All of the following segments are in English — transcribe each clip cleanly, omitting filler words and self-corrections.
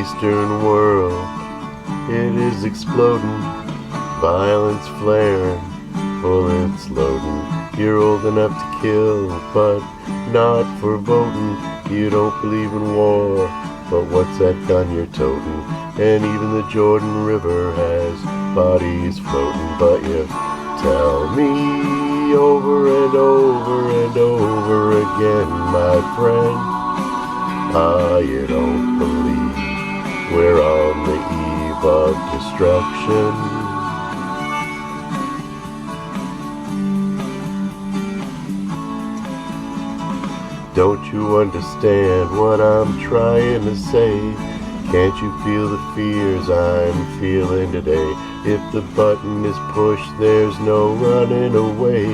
Eastern world. It is exploding, violence flaring, bullets loading. You're old enough to kill, but not for voting. You don't believe in war, but what's that gun you're toting? And even the Jordan River has bodies floating. But you tell me over and over and over again, my friend, you don't believe we're on the eve of destruction. Don't you understand what I'm trying to say? Can't you feel the fears I'm feeling today? If the button is pushed, there's no running away.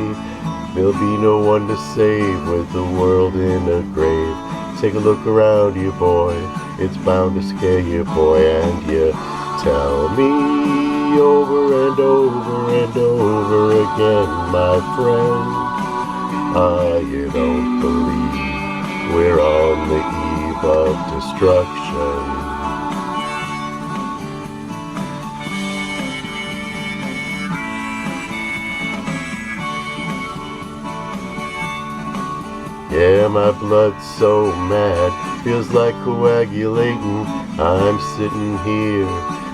There'll be no one to save with the world in a grave. Take a look around you, boy. It's bound to scare you, boy. And you tell me over and over and over again, my friend, you don't believe we're on the eve of destruction. Yeah, my blood's so mad, feels like coagulating. I'm sitting here,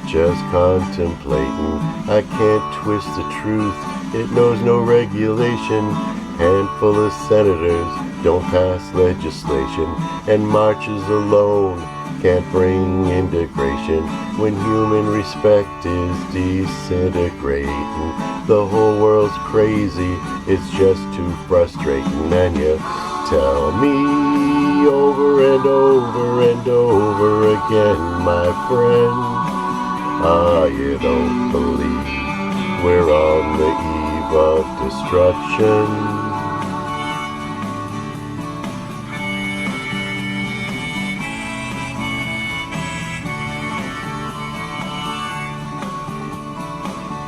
just contemplating. I can't twist the truth, it knows no regulation. Handful of senators don't pass legislation, and marches alone can't bring integration. When human respect is disintegrating, the whole world's crazy, it's just too frustrating. And you tell me over and over and over again, my friend, you don't believe we're on the eve of destruction.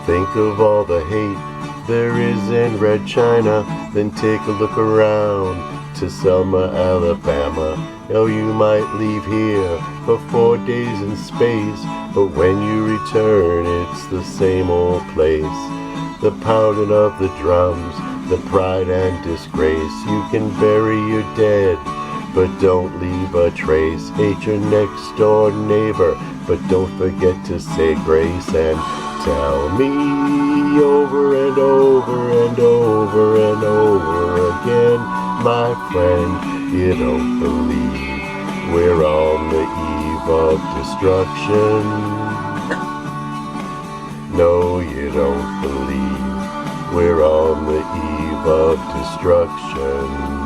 Think of all the hate there is in Red China, then take a look around to Selma, Alabama. Oh, you might leave here for 4 days in space, but when you return, it's the same old place. The pounding of the drums, the pride and disgrace. You can bury your dead, but don't leave a trace. Hate your next door neighbor, but don't forget to say grace. And tell me over and over and over and over again, my friend, you don't believe we're on the eve of destruction. No, you don't believe we're on the eve of destruction.